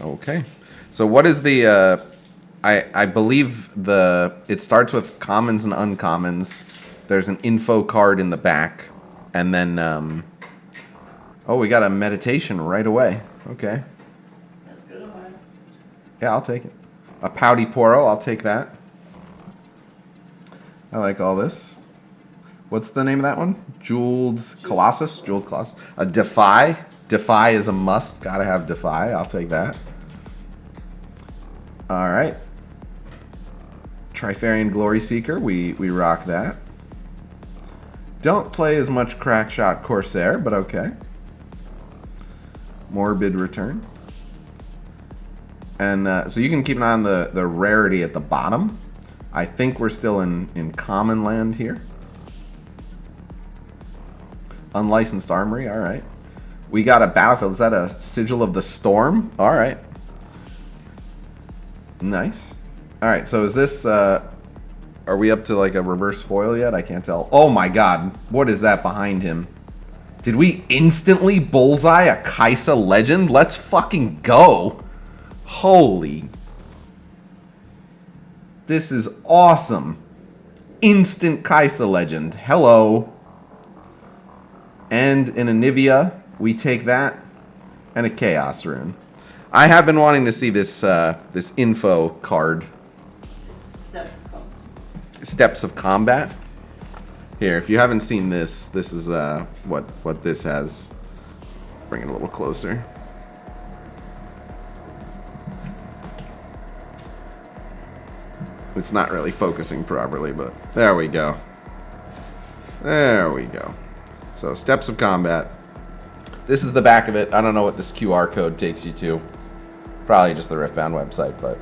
Okay. So what is the... I believe it starts with commons and uncommons. There's an info card in the back. And then... oh, we got a meditation right away. Okay. That's good, okay. Yeah, I'll take it. A Pouty Poro, I'll take that. I like all this. What's the name of that one? Jeweled Colossus? Jeweled Colossus. A Defy. Defy is a must. Gotta have Defy. I'll take that. Alright. Trifarian Glory Seeker. We rock that. Don't play as much Crackshot Corsair, but okay. Morbid Return. And so you can keep an eye on the rarity at the bottom. I think we're still in common land here. Unlicensed Armory, alright. We got a Battlefield. Is that a Sigil of the Storm? Alright. Nice. Alright, so is this... are we up to like a reverse foil yet? I can't tell. Oh my god. What is that behind him? Did we instantly bullseye a Kaisa Legend? Let's fucking go. Holy. This is awesome. Instant Kaisa Legend. Hello. And an Anivia. We take that. And a Chaos Rune. I have been wanting to see this this info card. Steps of Combat. Here, if you haven't seen this, this is what this has. Bring it a little closer. It's not really focusing properly, but there we go. There we go. So, Steps of Combat. This is the back of it. I don't know what this QR code takes you to. Probably just the Riftbound website, but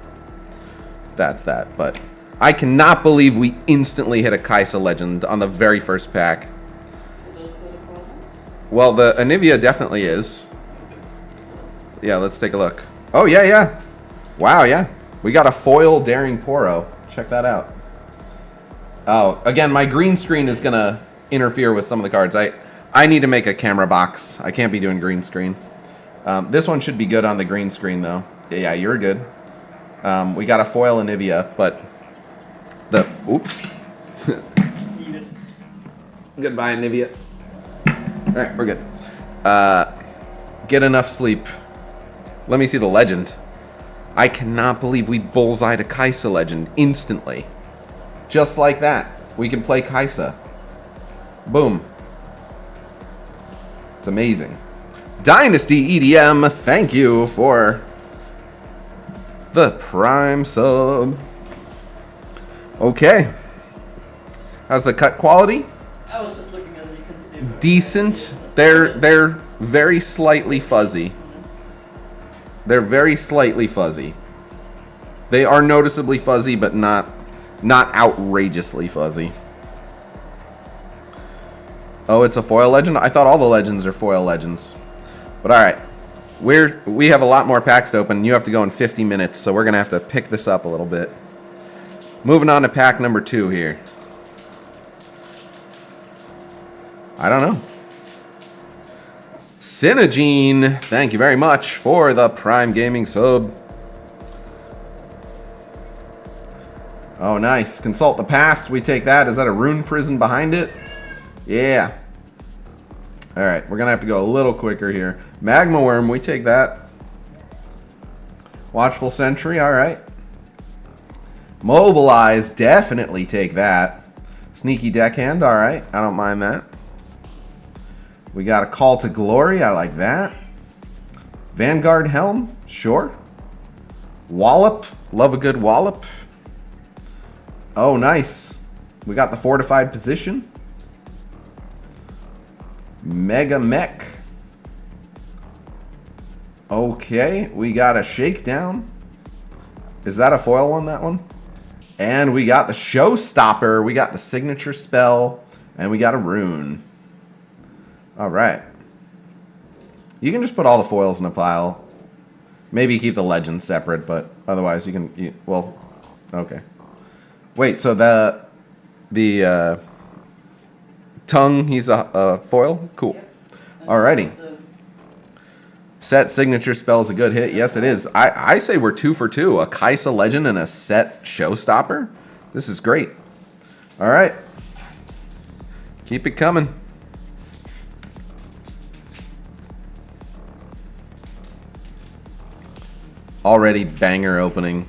that's that. But I cannot believe we instantly hit a Kaisa Legend on the very first pack. Well, the Anivia definitely is. Yeah, let's take a look. Oh, yeah, yeah. Wow, yeah. We got a foil Daring Poro. Check that out. Oh, again, my green screen is going to interfere with some of the cards. I need to make a camera box. I can't be doing green screen. This one should be good on the green screen, though. Yeah, you're good. We got a foil Anivia, but the... Oops. Goodbye, Anivia. All right, we're good. Get enough sleep. Let me see the legend. I cannot believe we bullseyed a Kaisa Legend instantly. Just like that. We can play Kaisa. Boom. It's amazing. Dynasty EDM, thank you for the Prime sub. Okay. How's the cut quality? I was just looking at it, you can see. Decent. They're very slightly fuzzy. They're very slightly fuzzy. They are noticeably fuzzy, but not outrageously fuzzy. Oh, it's a foil legend? I thought all the legends are foil legends. But alright. We have a lot more packs to open. You have to go in 50 minutes, so we're going to have to pick this up a little bit. Moving on to pack number 2 here. I don't know. Cinegene, thank you very much for the Prime Gaming sub. Oh, nice. Consult the past. We take that. Is that a rune prison behind it? Yeah. All right, we're going to have to go a little quicker here. Magma Worm, we take that. Watchful Sentry, all right. Mobilize, definitely take that. Sneaky Deckhand, all right. I don't mind that. We got a Call to Glory. I like that. Vanguard Helm. Sure. Wallop. Love a good wallop. Oh, nice. We got the Fortified Position. Mega Mech. Okay. We got a Shakedown. Is that a foil one, that one? And we got the Showstopper. We got the Signature Spell. And we got a Rune. All right. You can just put all the foils in a pile. Maybe keep the legends separate, but otherwise you can... well, okay. Wait, so the tongue, he's a foil? Cool. Alrighty. Set signature spell is a good hit. Yes, it is. I say we're 2 for 2. A Kaisa Legend and a set Showstopper. This is great. All right. Keep it coming. Already banger opening.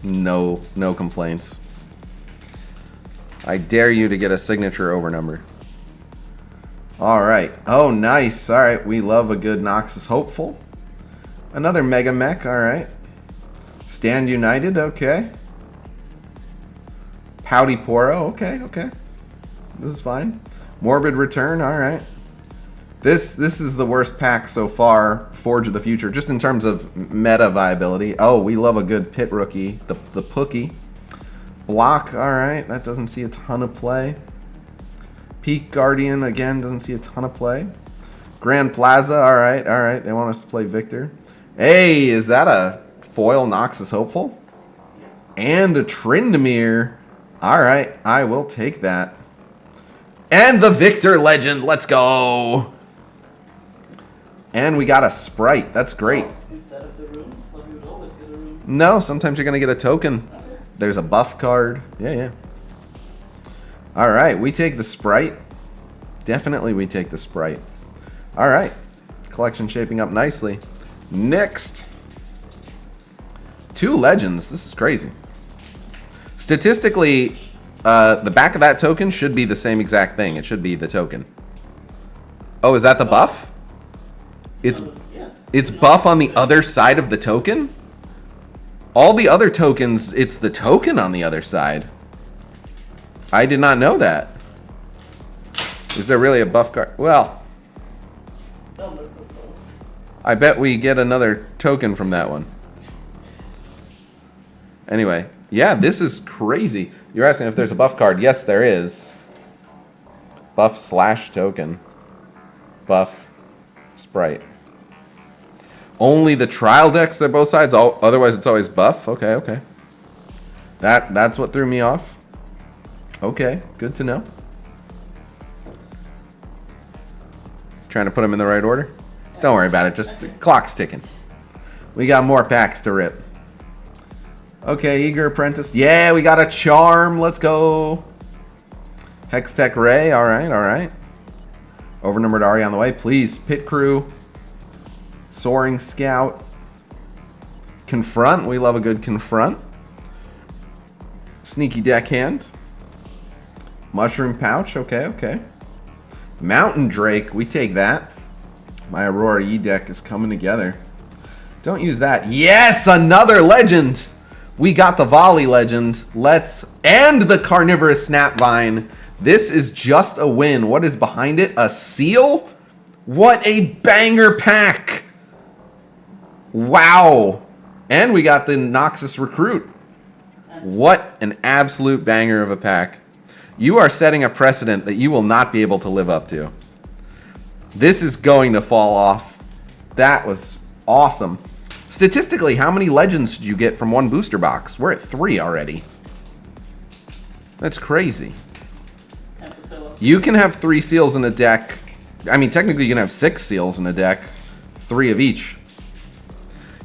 No complaints. I dare you to get a signature over number. All right. Oh, nice. All right. We love a good Noxus Hopeful. Another Mega Mech. All right. Stand United. Okay. Pouty Poro. Okay. Okay. This is fine. Morbid Return. All right. This is the worst pack so far. Forge of the Future. Just in terms of meta viability. Oh, we love a good Pit Rookie. The Pookie. Block. All right. That doesn't see a ton of play. Peak Guardian, again, doesn't see a ton of play. Grand Plaza, all right. They want us to play Victor. Hey, is that a foil Noxus Hopeful? And a Tryndamere. All right, I will take that. And the Victor Legend, let's go. And we got a Sprite, that's great. Instead of the room, well, you would always get a room. No, sometimes you're going to get a token. Okay. There's a buff card. Yeah. All right, we take the Sprite. Definitely we take the Sprite. All right, collection shaping up nicely. Next, 2 Legends. This is crazy. Statistically, the back of that token should be the same exact thing. It should be the token. Oh, is that the buff? It's buff on the other side of the token? All the other tokens, it's the token on the other side. I did not know that. Is there really a buff card? Well, I bet we get another token from that one. Anyway, yeah, this is crazy. You're asking if there's a buff card. Yes, there is. Buff / token. Buff Sprite. Only the trial decks, they're both sides. Otherwise, it's always buff. Okay. That's what threw me off. Okay, good to know. Trying to put them in the right order? Don't worry about it, just the clock's ticking. We got more packs to rip. Okay, Eager Apprentice. Yeah, we got a Charm, let's go. Hextech Ray, alright. Overnumbered Ari on the way, please. Pit Crew. Soaring Scout. Confront, we love a good Confront. Sneaky Deckhand. Mushroom Pouch, okay. Mountain Drake, we take that. My Aurora E deck is coming together. Don't use that. Yes, another legend. We got the Volley Legend. And the Carnivorous Snapvine. This is just a win. What is behind it? A seal? What a banger pack. Wow. And we got the Noxus Recruit. What an absolute banger of a pack. You are setting a precedent that you will not be able to live up to. This is going to fall off. That was awesome. Statistically, how many legends did you get from one booster box? We're at 3 already. That's crazy. You can have 3 seals in a deck. I mean, technically you can have 6 seals in a deck. 3 of each.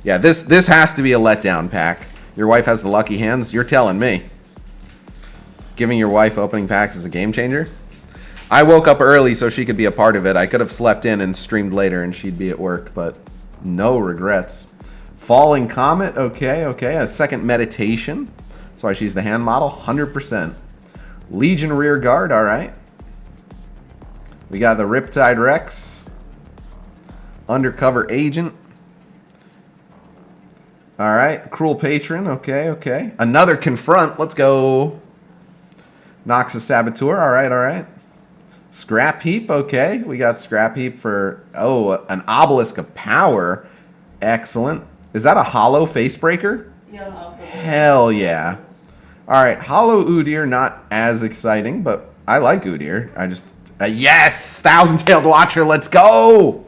Yeah, this has to be a letdown pack. Your wife has the lucky hands? You're telling me. Giving your wife opening packs is a game changer? I woke up early so she could be a part of it. I could have slept in and streamed later and she'd be at work, but no regrets. Falling Comet, okay. A second Meditation. That's why she's the hand model, 100%. Legion Rear Guard, all right. We got the Riptide Rex. Undercover Agent. All right, Cruel Patron, okay. Another Confront, let's go. Noxus Saboteur, all right. Scrap Heap, okay. We got Scrap Heap for, an Obelisk of Power. Excellent. Is that a hollow Facebreaker? Yeah. Hell yeah. All right, Hollow Udyr, not as exciting, but I like Udyr. Yes, Thousand-Tailed Watcher, let's go.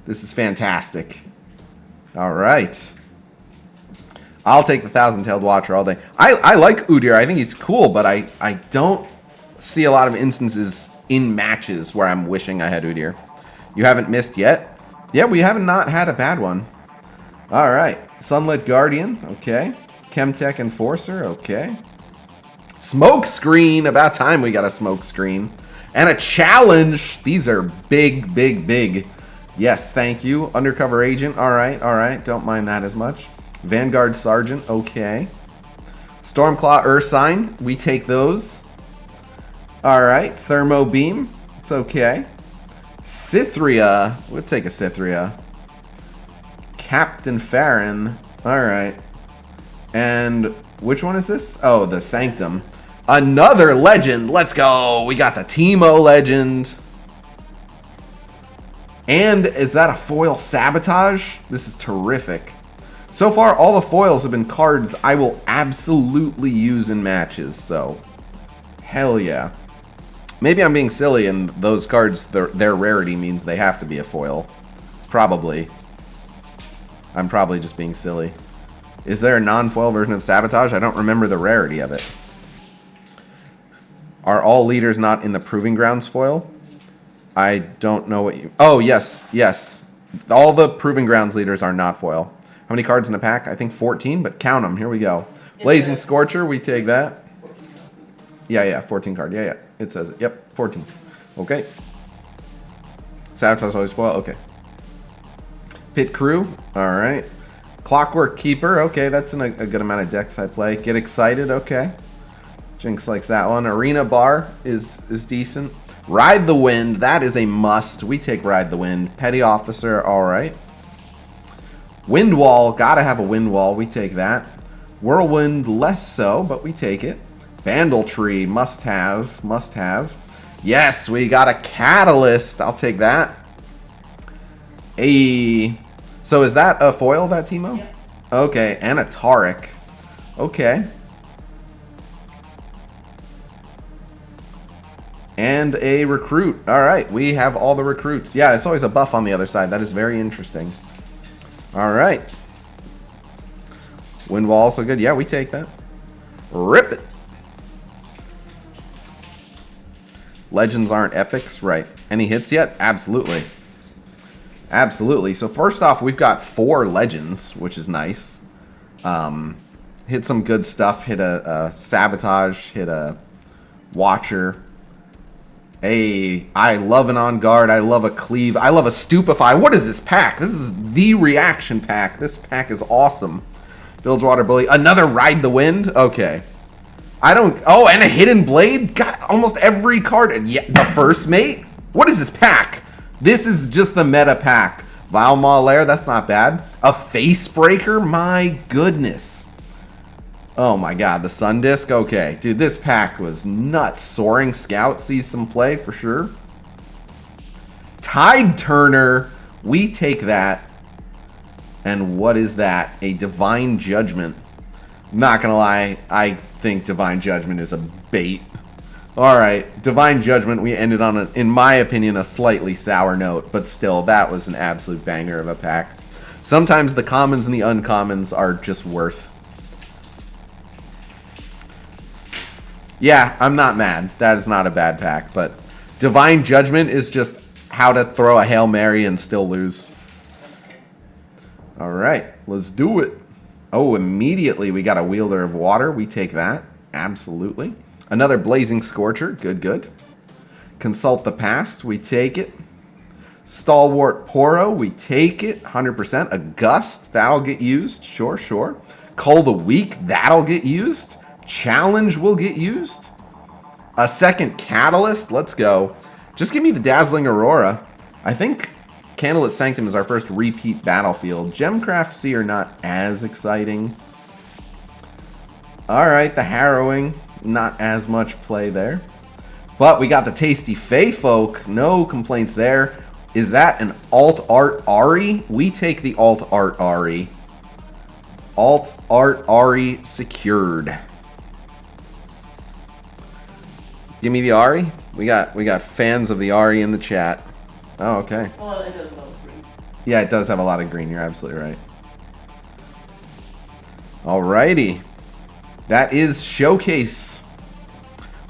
This is fantastic. All right. I'll take the Thousand-Tailed Watcher all day. I like Udyr. I think he's cool, but I don't see a lot of instances in matches where I'm wishing I had Udyr. You haven't missed yet? Yeah, we have not had a bad one. All right. Sunlit Guardian. Okay. Chemtech Enforcer. Okay. Smoke Screen. About time we got a Smoke Screen. And a Challenge. These are big, big, big. Yes, thank you. Undercover Agent. All right, all right. Don't mind that as much. Vanguard Sergeant. Okay. Stormclaw Ursine. We take those. All right. Thermo Beam. It's okay. Cythria. We'll take a Cythria. Captain Farron. All right. And which one is this? Oh, the Sanctum. Another legend. Let's go. We got the Teemo legend. And is that a foil Sabotage? This is terrific. So far, all the foils have been cards I will absolutely use in matches. So, hell yeah. Maybe I'm being silly and those cards, their rarity means they have to be a foil. Probably. I'm probably just being silly. Is there a non-foil version of Sabotage? I don't remember the rarity of it. Are all leaders not in the Proving Grounds foil? I don't know what you... Oh, yes, yes. All the Proving Grounds leaders are not foil. How many cards in a pack? I think 14, but count them. Here we go. Blazing Scorcher, we take that. Yeah, 14 card. Yeah. It says it. Yep, 14. Okay. Sabotage always foil. Okay. Pit Crew. All right. Clockwork Keeper. Okay, that's in a good amount of decks I play. Get Excited. Okay. Jinx likes that one. Arena Bar is decent. Ride the Wind. That is a must. We take Ride the Wind. Petty Officer. All right. Wind Wall. Gotta have a Wind Wall. We take that. Whirlwind. Less so, but we take it. Bandle Tree. Must have. Must have. Yes, we got a Catalyst. I'll take that. So is that a foil, that Teemo? Yeah. Okay, and a Taric. Okay. And a Recruit. All right, we have all the recruits. Yeah, it's always a buff on the other side. That is very interesting. All right. Wind Wall also good. Yeah, we take that. Rip it. Legends aren't epics, right? Any hits yet? Absolutely. Absolutely. So first off, we've got 4 legends, which is nice. Hit some good stuff. Hit a Sabotage. Hit a Watcher. I love an On Guard. I love a Cleave. I love a Stupefy. What is this pack? This is the reaction pack. This pack is awesome. Bilgewater Bully. Another Ride the Wind? Okay. Oh, and a Hidden Blade? Got almost every card. Yeah, the First Mate? What is this pack? This is just the meta pack. Vile Maulair, that's not bad. A Face Breaker? My goodness. Oh my god, the Sun Disc? Okay. Dude, this pack was nuts. Soaring Scout sees some play for sure. Tide Turner. We take that. And what is that? A Divine Judgment. Not gonna lie, I think Divine Judgment is a bait. Alright, Divine Judgment, we ended on, in my opinion, a slightly sour note, but still, that was an absolute banger of a pack. Sometimes the commons and the uncommons are just worth. Yeah, I'm not mad. That is not a bad pack, but Divine Judgment is just how to throw a Hail Mary and still lose. Alright, let's do it. Oh, immediately we got a Wielder of Water. We take that. Absolutely. Another Blazing Scorcher. Good, good. Consult the Past. We take it. Stalwart Poro. We take it. 100%. A Gust. That'll get used. Sure, sure. Cull the Weak. That'll get used. Challenge will get used. A second Catalyst. Let's go. Just give me the Dazzling Aurora. I think Candlelit Sanctum is our first repeat battlefield. Gemcraft Seer not as exciting. Alright, the Harrowing. Not as much play there. But we got the Tasty Fey Folk. No complaints there. Is that an Alt Art Ari? We take the Alt Art Ari. Alt Art Ari secured. Give me the Ari. We got fans of the Ari in the chat. Oh, okay. Well, it does a lot of green. Yeah, it does have a lot of green. You're absolutely right. Alrighty. That is Showcase.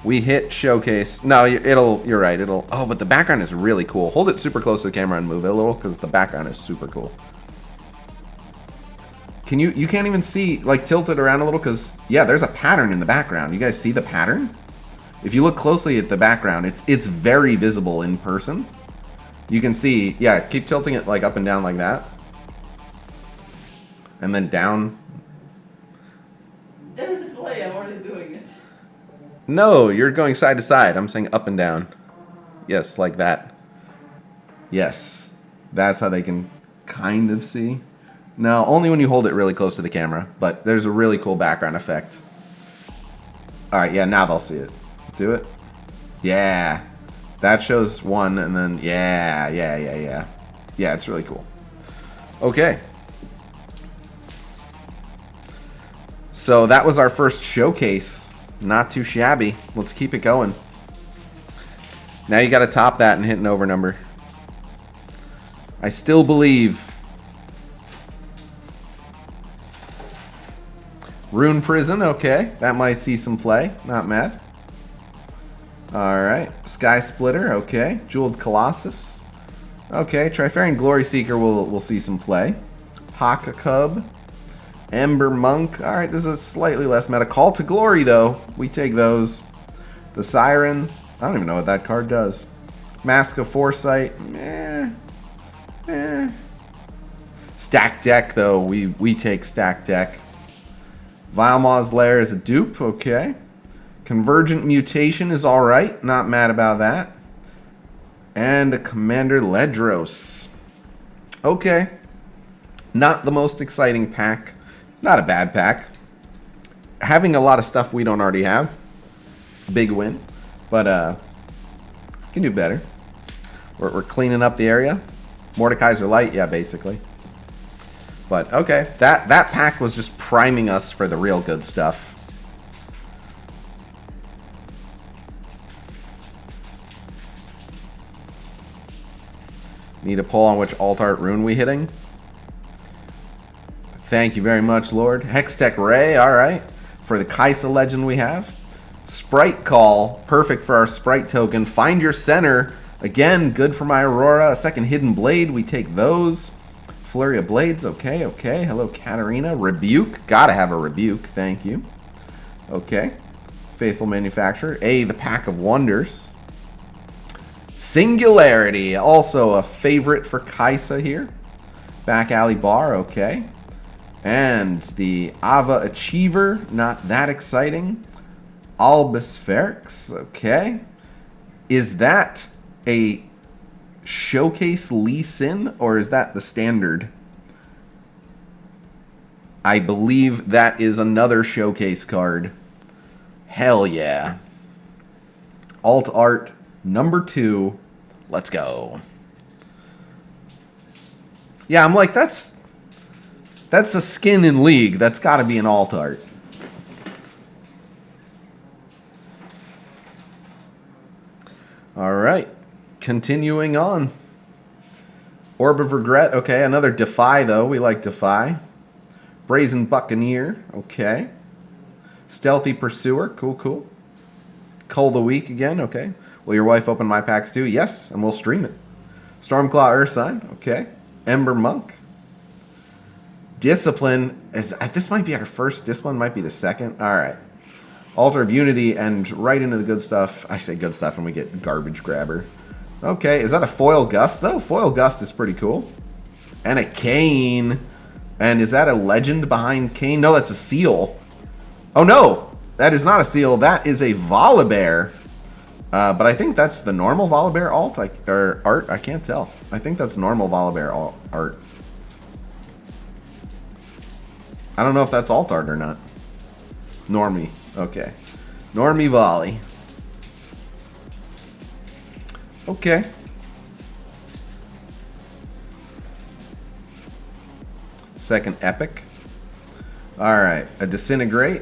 We hit showcase. No, you're right. It'll. Oh, but the background is really cool. Hold it super close to the camera and move it a little because the background is super cool. Can you can't even see, like, tilt it around a little because, yeah, there's a pattern in the background. You guys see the pattern? If you look closely at the background, it's very visible in person. You can see, yeah, keep tilting it like up and down like that. And then down. There's a delay, I'm already doing it. No, you're going side to side. I'm saying up and down. Yes, like that. Yes. That's how they can kind of see. No, only when you hold it really close to the camera. But there's a really cool background effect. Alright, yeah, now they'll see it. Do it. Yeah. That shows one, and then, yeah. Yeah, it's really cool. Okay. So that was our first showcase. Not too shabby. Let's keep it going. Now you got to top that and hit an over number. I still believe. Rune Prison, okay. That might see some play. Not mad. Alright. Sky Splitter, okay. Jeweled Colossus. Okay. Trifarian Glory Seeker will see some play. Haka Cub. Ember Monk. Alright, this is slightly less meta. Call to Glory, though. We take those. The Siren. I don't even know what that card does. Mask of Foresight. Stack Deck, though. We take Stack Deck. Vilema's Lair is a dupe. Okay. Convergent Mutation is alright. Not mad about that. And a Commander Ledros. Okay. Not the most exciting pack. Not a bad pack. Having a lot of stuff we don't already have. Big win. But, can do better. We're cleaning up the area. Mordekaiser Light, yeah, basically. But, okay. That pack was just priming us for the real good stuff. Need a poll on which alt art rune we hitting. Thank you very much, Lord. Hextech Ray, alright. For the Kaisa legend we have. Sprite Call, perfect for our Sprite token. Find Your Center, again, good for my Aurora. A second Hidden Blade, we take those. Flurry of Blades, okay. Hello, Katarina. Rebuke, gotta have a Rebuke, thank you. Okay. Faithful Manufacturer. The Pack of Wonders. Singularity, also a favorite for Kaisa here. Back Alley Bar, okay. And the Ava Achiever, not that exciting. Albus Ferrex, okay. Is that a Showcase Lee Sin, or is that the standard? I believe that is another Showcase card. Hell yeah. Alt Art number 2. Let's go. Yeah, I'm like, that's a skin in League. That's got to be an alt art. All right. Continuing on. Orb of Regret. Okay, another Defy, though. We like Defy. Brazen Buccaneer. Okay. Stealthy Pursuer. Cool. Cull the Week again. Okay. Will your wife open my packs too? Yes, and we'll stream it. Stormclaw Ursign. Okay. Ember Monk. Discipline. This might be our first. Discipline might be the second. All right. Altar of Unity and right into the good stuff. I say good stuff and we get Garbage Grabber. Okay, is that a Foil Gust though? Foil Gust is pretty cool. And a Kane. And is that a legend behind Kane? No, that's a seal. Oh no, that is not a seal. That is a Volibear. But I think that's the normal Volibear alt or art. I can't tell. I think that's normal Volibear art. I don't know if that's alt art or not. Normie. Okay. Normie Volley. Okay. Second Epic. Alright. A Disintegrate.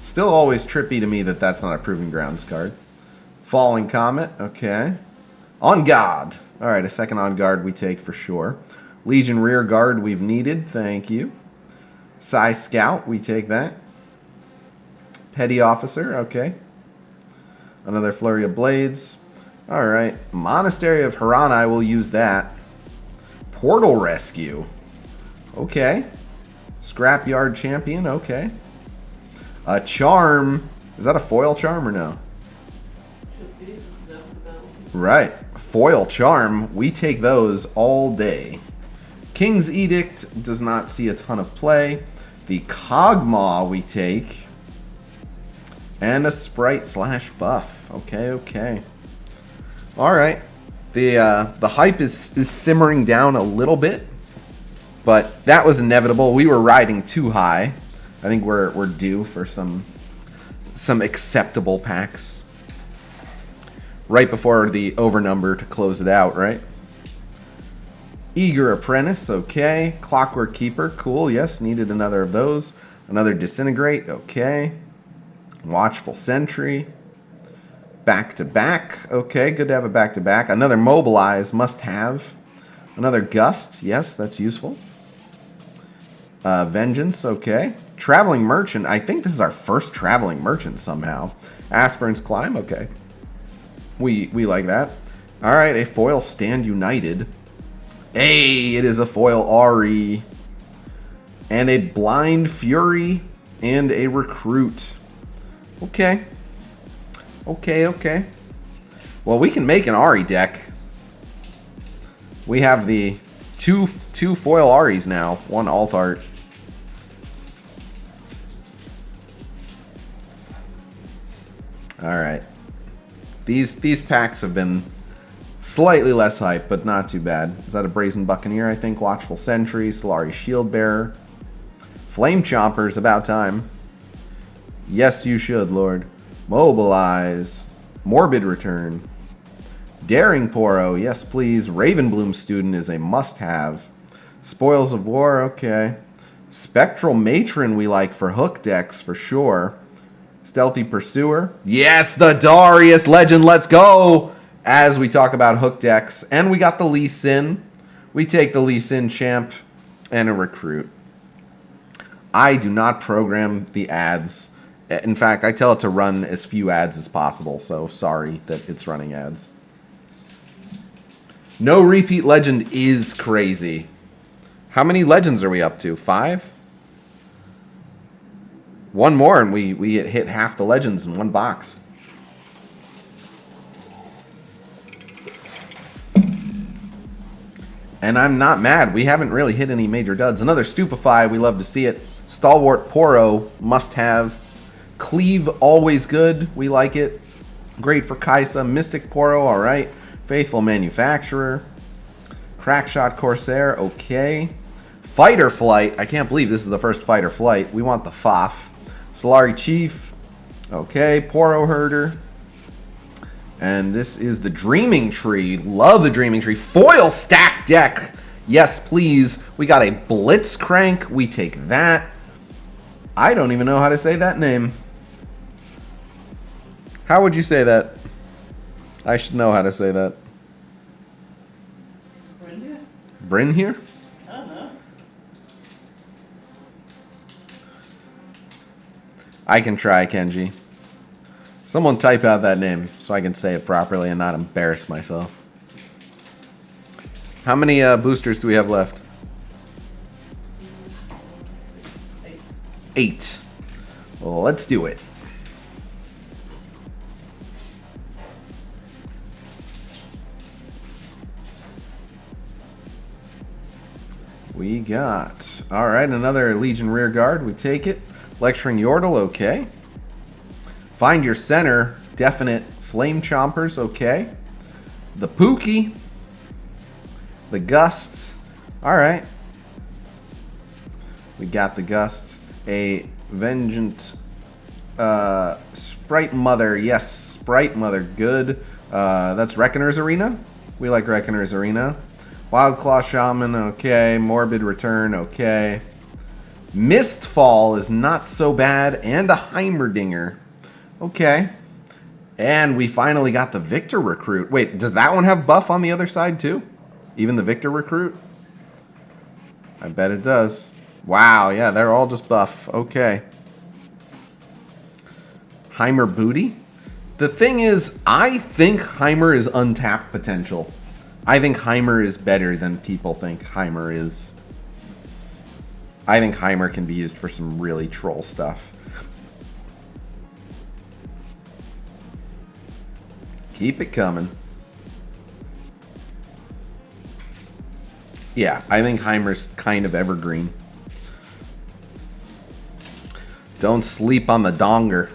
Still always trippy to me that that's not a Proving Grounds card. Falling Comet. Okay. On Guard. Alright, a second On Guard we take for sure. Legion Rear Guard we've needed. Thank you. Psy Scout. We take that. Petty Officer. Okay. Another Flurry of Blades. Alright. Monastery of Haran, I will use that. Portal Rescue. Okay. Scrapyard Champion, okay. A Charm. Is that a foil charm or no? Should be. Right. Foil charm. We take those all day. King's Edict does not see a ton of play. The Cogmaw we take. And a Sprite / buff. Okay, okay. Alright. The hype is simmering down a little bit. But that was inevitable. We were riding too high. I think we're due for some acceptable packs. Right before the overnumber to close it out, right? Eager Apprentice, okay. Clockwork Keeper, cool, yes, needed another of those. Another Disintegrate, okay. Watchful Sentry. Back-to-back, okay, good to have a back-to-back. Another Mobilize, must have. Another Gust, yes, that's useful. Vengeance, okay. Traveling Merchant, I think this is our first Traveling Merchant somehow. Aspirant's Climb, okay. We like that. Alright, a foil Stand United. Hey, it is a foil Ari. And a Blind Fury. And a Recruit. Okay. Okay. Well, we can make an Ari deck. We have the two foil Aris now. One alt art. Alright. These packs have been slightly less hype, but not too bad. Is that a Brazen Buccaneer, I think? Watchful Sentry, Solari Shield Bearer. Flame Chomper's about time. Yes, you should, Lord. Mobilize. Morbid Return. Daring Poro, yes please. Ravenbloom Student is a must-have. Spoils of War, okay. Spectral Matron we like for hook decks, for sure. Stealthy Pursuer. Yes, the Darius Legend, let's go! As we talk about hook decks. And we got the Lee Sin. We take the Lee Sin Champ and a Recruit. I do not program the ads. In fact, I tell it to run as few ads as possible, so sorry that it's running ads. No repeat legend is crazy. How many legends are we up to? 5? One more and we hit half the legends in one box. And I'm not mad. We haven't really hit any major duds. Another Stupefy, we love to see it. Stalwart Poro, must have. Cleave, always good. We like it. Great for Kaisa. Mystic Poro, alright. Faithful Manufacturer. Crackshot Corsair, okay. Fighter Flight, I can't believe this is the first Fighter Flight. We want the FOF. Solari Chief, okay. Poro Herder. And this is the Dreaming Tree. Love the Dreaming Tree. Foil stack deck. Yes, please. We got a Blitzcrank. We take that. I don't even know how to say that name. How would you say that? I should know how to say that. Brynja? Bryn here? I don't know. I can try, Kenji. Someone type out that name so I can say it properly and not embarrass myself. How many boosters do we have left? 8. 8. Well, let's do it. We got, all right, another Legion Rearguard. We take it. Lecturing Yordle, okay. Find Your Center, definite. Flame Chompers, okay. The Pookie. The Gust. All right. We got the Gust. A Vengeant Sprite Mother. Yes, Sprite Mother, good. That's Reckoner's Arena. We like Reckoner's Arena. Wildclaw Shaman, okay. Morbid Return, okay. Mistfall is not so bad. And a Heimerdinger. Okay. And we finally got the Victor Recruit. Wait, does that one have buff on the other side too? Even the Victor Recruit? I bet it does. Wow, yeah, they're all just buff. Okay. Heimer Booty. The thing is, I think Heimer is untapped potential. I think Heimer is better than people think Heimer is. I think Heimer can be used for some really troll stuff. Keep it coming. Yeah, I think Heimer's kind of evergreen. Don't sleep on the donger.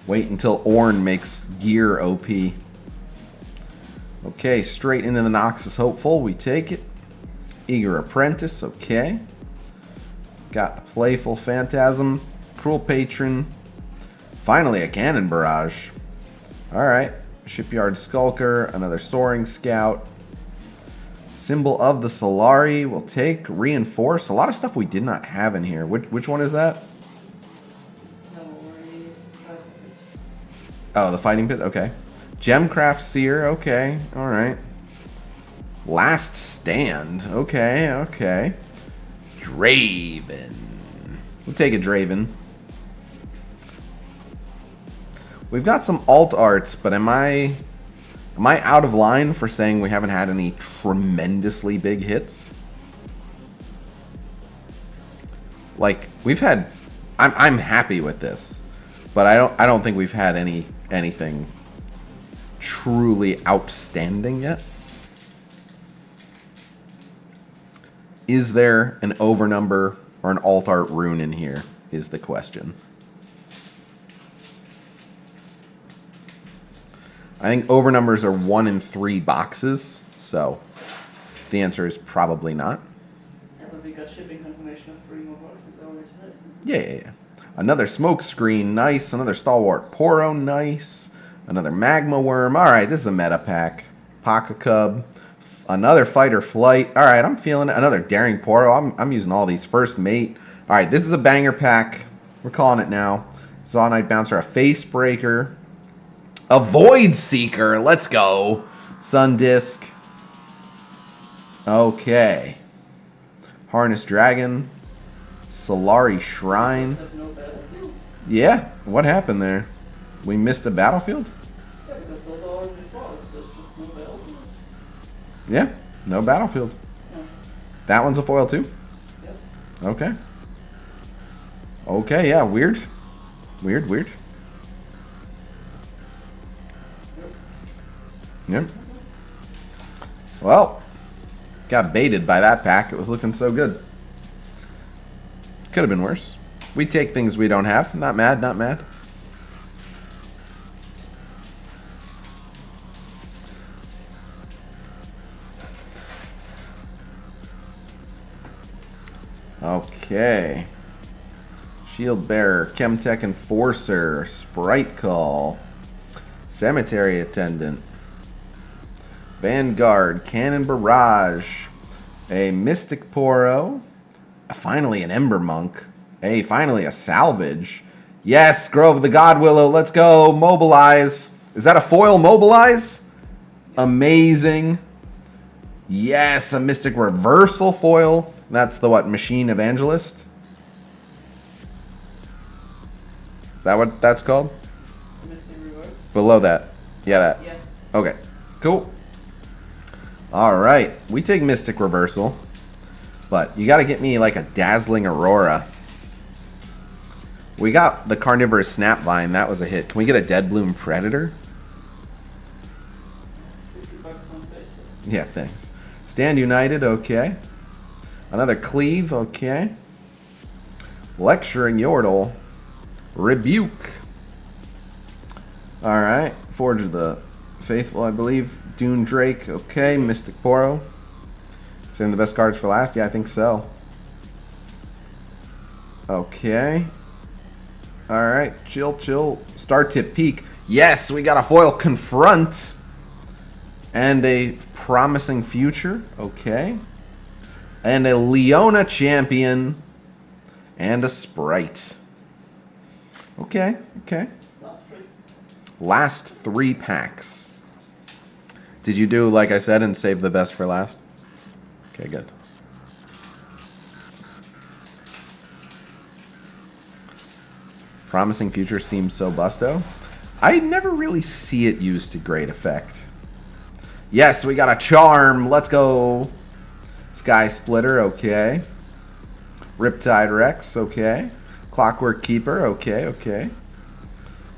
Wait until Ornn makes gear OP. Okay, straight into the Noxus Hopeful. We take it. Eager Apprentice. Okay. Got the Playful Phantasm. Cruel Patron. Finally, a Cannon Barrage. Alright. Shipyard Skulker. Another Soaring Scout. Symbol of the Solari. We'll take. Reinforce. A lot of stuff we did not have in here. Which one is that? Oh, the Fighting Pit? Okay. Gemcraft Seer. Okay. Alright. Last Stand. Okay, okay. Draven. We'll take a Draven. We've got some alt arts, but am I out of line for saying we haven't had any tremendously big hits? Like, we've had... I'm happy with this, but I don't think we've had anything truly outstanding yet. Is there an overnumber or an alt art rune in here is the question. I think overnumbers are 1 in 3 boxes, so the answer is probably not. Yeah, but we got shipping confirmation of 3 more boxes over tonight. Yeah. Another Smoke Screen, nice. Another Stalwart Poro, nice. Another Magma Worm. All right, this is a meta pack. Pocket Cub. Another Fighter Flight. All right, I'm feeling it. Another Daring Poro. I'm using all these. First Mate. All right, this is a banger pack. We're calling it now. Zaunite Bouncer, a Face Breaker. A Void Seeker. Let's go. Sun Disc. Okay. Harness Dragon. Solari Shrine. There's no battlefield? Yeah, what happened there? We missed a battlefield? Yeah, because those are already fought. There's just no battlefield. Yeah, no battlefield. Yeah. That one's a foil too? Yep. Okay. Okay, yeah, weird. Weird. Yep. Well, got baited by that pack. It was looking so good. Could have been worse. We take things we don't have. Not mad, not mad. Okay. Shield Bearer, Chemtech Enforcer, Sprite Call, Cemetery Attendant, Vanguard, Cannon Barrage, a Mystic Poro, finally an Ember Monk, finally a Salvage. Yes, Grove of the God Willow, let's go, Mobilize. Is that a foil Mobilize? Amazing. Yes, a Mystic Reversal foil. That's the what, Machine Evangelist? Is that what that's called? Mystic Reverse? Below that. Yeah, that. Yeah. Okay, cool. All right, we take Mystic Reversal, but you got to get me like a Dazzling Aurora. We got the Carnivorous Snapvine. That was a hit. Can we get a Deadbloom Predator? $50 on Facebook. Yeah, thanks. Stand United, okay. Another Cleave, okay. Lecturing Yordle. Rebuke. All right, Forge of the Faithful, I believe. Dune Drake, okay. Mystic Poro. Saving the best cards for last? Yeah, I think so. Okay. Alright, chill. Star Tip Peak. Yes, we got a foil Confront. And a Promising Future. Okay. And a Leona Champion. And a Sprite. Okay. Last 3 packs. Did you do like I said and save the best for last? Okay, good. Promising Future seems so busto. I never really see it used to great effect. Yes, we got a Charm. Let's go. Sky Splitter, okay. Riptide Rex, okay. Clockwork Keeper, okay.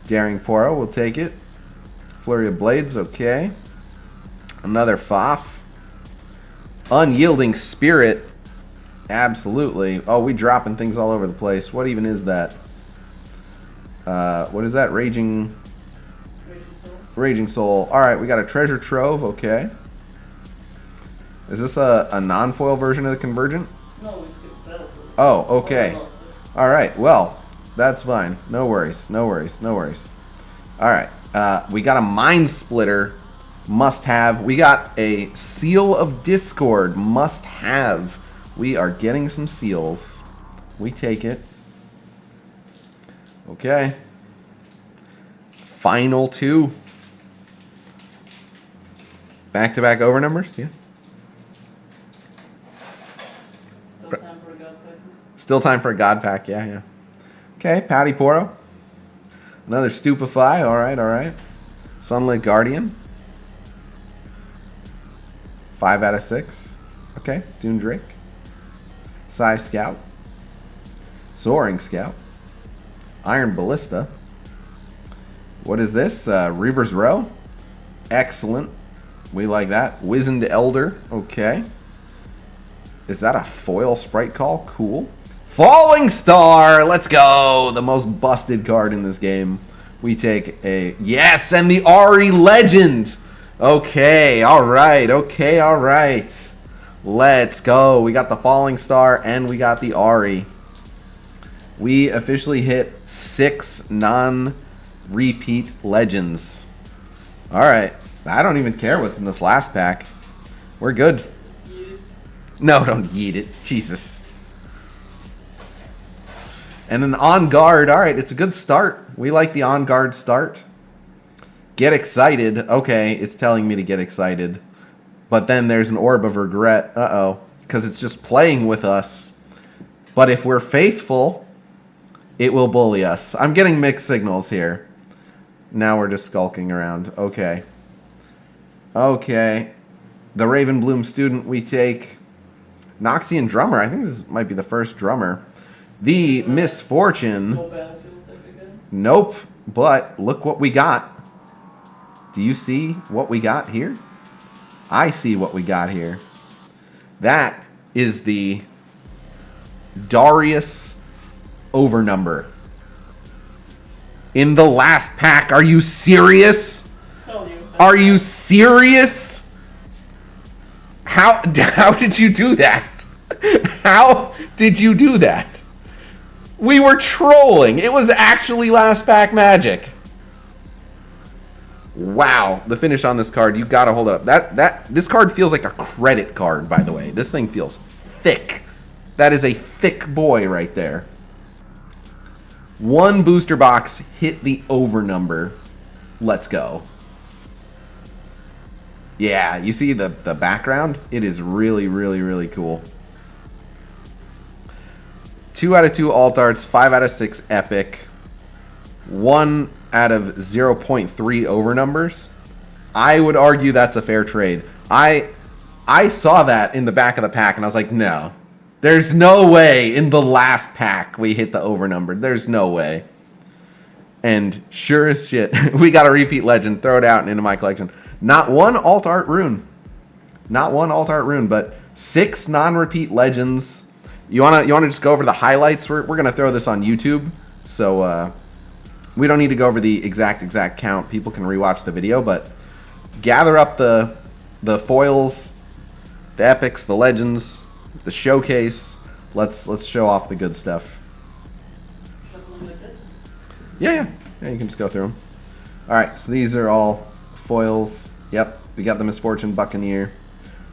Daring Poro, we'll take it. Flurry of Blades, okay. Another Foff. Unyielding Spirit, absolutely. Oh, we dropping things all over the place. What even is that? What is that? Raging Soul. Alright, we got a Treasure Trove, okay. Is this a non-foil version of the Convergent? No, we skipped that. Oh, okay. Alright, well, that's fine. No worries. Alright, we got a Mind Splitter, must have. We got a Seal of Discord, must have. We are getting some seals. We take it. Okay. Final 2. Back-to-back over numbers? Yeah. Still time for a God pack. Still time for a God pack, yeah. Okay, Patty Poro. Another Stupefy, alright. Sunlit Guardian. 5 out of 6. Okay, Dune Drake. Psy Scout. Soaring Scout. Iron Ballista. What is this? Reaver's Row. Excellent. We like that. Wizened Elder. Okay. Is that a foil Sprite Call? Cool. Falling Star. Let's go. The most busted card in this game. We take a... Yes, and the Ari Legend. Okay, alright. Let's go. We got the Falling Star and we got the Ari. We officially hit 6 non-repeat legends. Alright. I don't even care what's in this last pack. We're good. No, don't yeet it. Jesus. And an On Guard. Alright, it's a good start. We like the On Guard start. Get excited. Okay, it's telling me to get excited. But then there's an Orb of Regret. Uh-oh. Because it's just playing with us. But if we're faithful, it will bully us. I'm getting mixed signals here. Now we're just skulking around. Okay. The Ravenbloom Student we take. Noxian Drummer. I think this might be the first drummer. The Misfortune. No Battlefield type again? Nope. But look what we got. Do you see what we got here? I see what we got here. That is the Darius Overnumber. In the last pack. Are you serious? Are you serious? How did you do that? How did you do that? We were trolling. It was actually last pack magic. Wow, the finish on this card, you gotta hold it up. This card feels like a credit card, by the way. This thing feels thick. That is a thick boy right there. One booster box hit the over number. Let's go. Yeah, you see the background? It is really cool. 2 out of 2 alt arts, 5 out of 6 epic, 1 out of 0.3 over numbers. I would argue that's a fair trade. I saw that in the back of the pack and I was like, no. There's no way in the last pack we hit the over number. There's no way. And sure as shit, we got a repeat legend. Throw it out and into my collection. Not one alt art rune. Not one alt art rune, but 6 non-repeat legends. You wanna just go over the highlights? We're gonna throw this on YouTube, so we don't need to go over the exact count. People can rewatch the video, but gather up the foils, the epics, the legends, the showcase. Let's show off the good stuff. Shuffling like this? Yeah, you can just go through them. All right, so these are all foils. Yep, we got the Misfortune Buccaneer.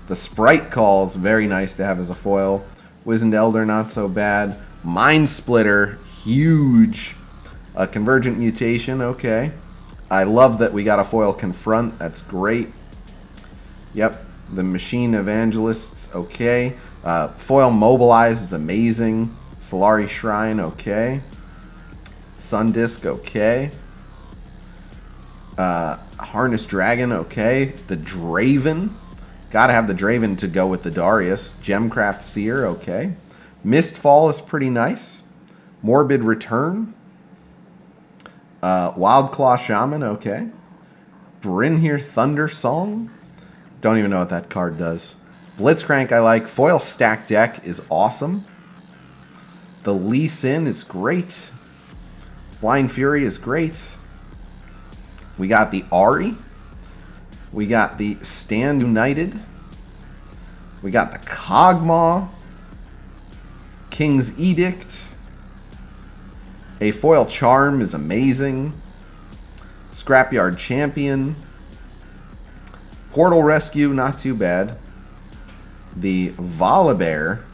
The Sprite Call's very nice to have as a foil. Wizened Elder, not so bad. Mind Splitter, huge. A Convergent Mutation, okay. I love that we got a foil Confront, that's great. Yep, the Machine Evangelists, okay. Foil Mobilize is amazing. Solari Shrine, okay. Sun Disc, okay. Harness Dragon, okay. The Draven. Gotta have the Draven to go with the Darius. Gemcraft Seer, okay. Mistfall is pretty nice. Morbid Return. Wildclaw Shaman, okay. Brynhir Thunder Song. Don't even know what that card does. Blitzcrank I like. Foil Stack Deck is awesome. The Lee Sin is great. Blind Fury is great. We got the Ari. We got the Stand United. We got the Kog'Maw. King's Edict. A foil Charm is amazing. Scrapyard Champion. Portal Rescue, not too bad. The Volibear.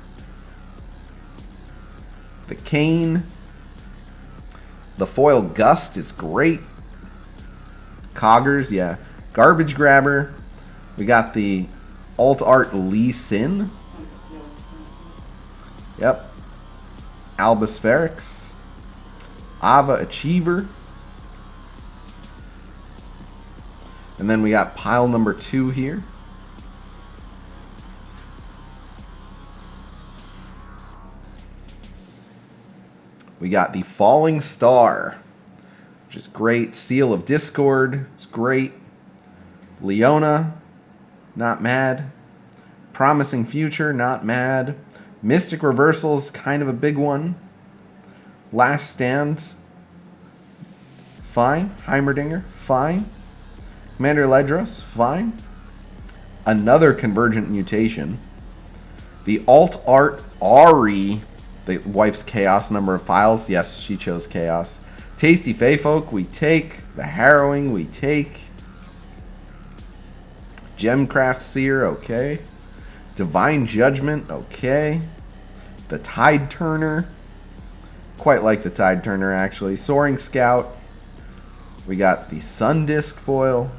The Cane. The foil Gust is great. Coggers, yeah. Garbage Grabber. We got the Alt Art Lee Sin. Yep. Albus Ava Achiever. And then we got pile number 2 here. We got the Falling Star, which is great. Seal of Discord, it's great. Leona, not mad. Promising Future, not mad. Mystic Reversal's kind of a big one. Last Stand, fine. Heimerdinger, fine. Commander Ledros, fine. Another Convergent Mutation. The Alt Art Ari, the wife's Chaos number of files. Yes, she chose Chaos. Tasty Feyfolk, we take. The Harrowing, we take. Gemcraft Seer, okay. Divine Judgment, okay. The Tide Turner. Quite like the Tide Turner, actually. Soaring Scout. We got the Sun Disc foil.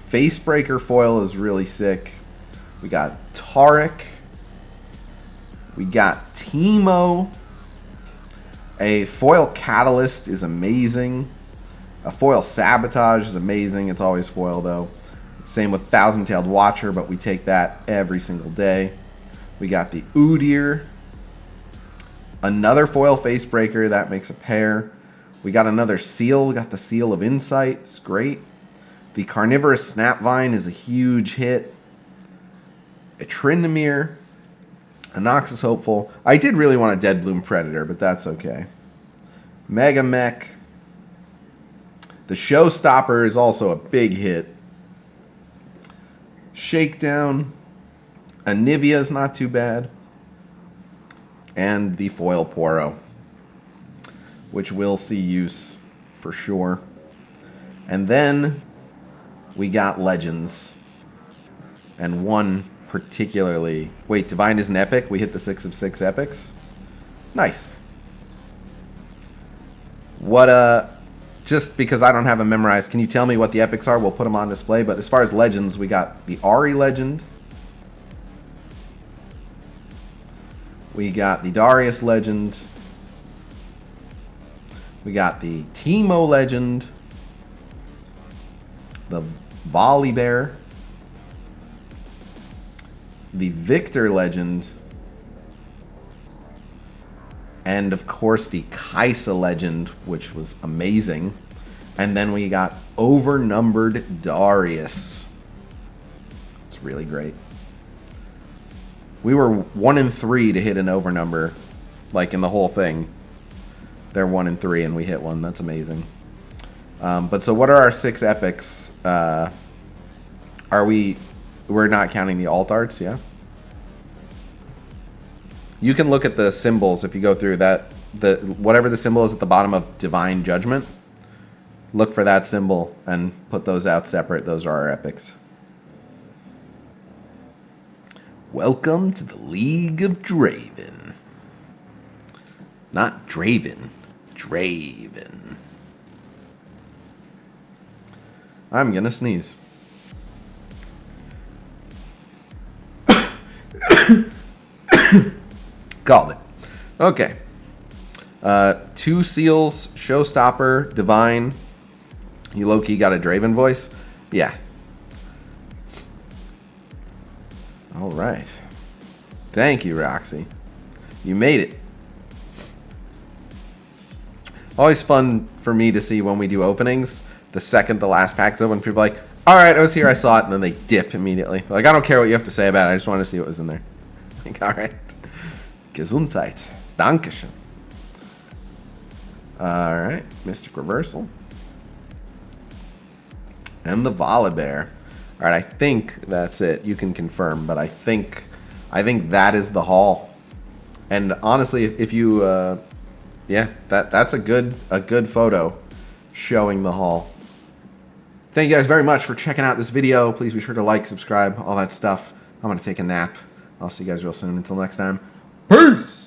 Facebreaker foil is really sick. We got Taric. We got Teemo. A foil Catalyst is amazing. A foil Sabotage is amazing. It's always foil, though. Same with Thousand-Tailed Watcher, but we take that every single day. We got the Udyr. Another foil Facebreaker. That makes a pair. We got another Seal. We got the Seal of Insight. It's great. The Carnivorous Snapvine is a huge hit. A Tryndamere. A Noxus Hopeful. I did really want a Deadbloom Predator, but that's okay. Mega Mech. The Showstopper is also a big hit. Shakedown. Anivia is not too bad. And the foil Poro, which will see use for sure. And then we got Legends. And one particularly... Wait, Divine is an epic? We hit the 6 of 6 epics? Nice. What, just because I don't have them memorized, can you tell me what the epics are? We'll put them on display. But as far as Legends, we got the Ari Legend. We got the Darius Legend. We got the Teemo Legend. The Volibear. The Victor Legend. And of course the Kaisa Legend, which was amazing. And then we got Overnumbered Darius. It's really great. We were 1 in 3 to hit an overnumber, like in the whole thing. They're 1 in 3 and we hit one. That's amazing. But so what are our 6 epics? We're not counting the alt arts, yeah? You can look at the symbols if you go through that. Whatever the symbol is at the bottom of Divine Judgment, look for that symbol and put those out separate. Those are our epics. Welcome to the League of Draven. Not Draven, Draven. I'm gonna sneeze. Called it. Okay. 2 seals, Showstopper, Divine. You low-key got a Draven voice? Yeah. All right. Thank you, Roxy. You made it. Always fun for me to see when we do openings, the second the last pack's open, people are like, all right, I was here, I saw it, and then they dip immediately. Like, I don't care what you have to say about it, I just want to see what was in there. Like, all right. Gesundheit. Dankeschön. All right, Mystic Reversal. And the Volibear. All right, I think that's it. You can confirm, but I think that is the haul. And honestly, if you, yeah, that's a good photo showing the haul. Thank you guys very much for checking out this video. Please be sure to like, subscribe, all that stuff. I'm gonna take a nap. I'll see you guys real soon. Until next time, peace.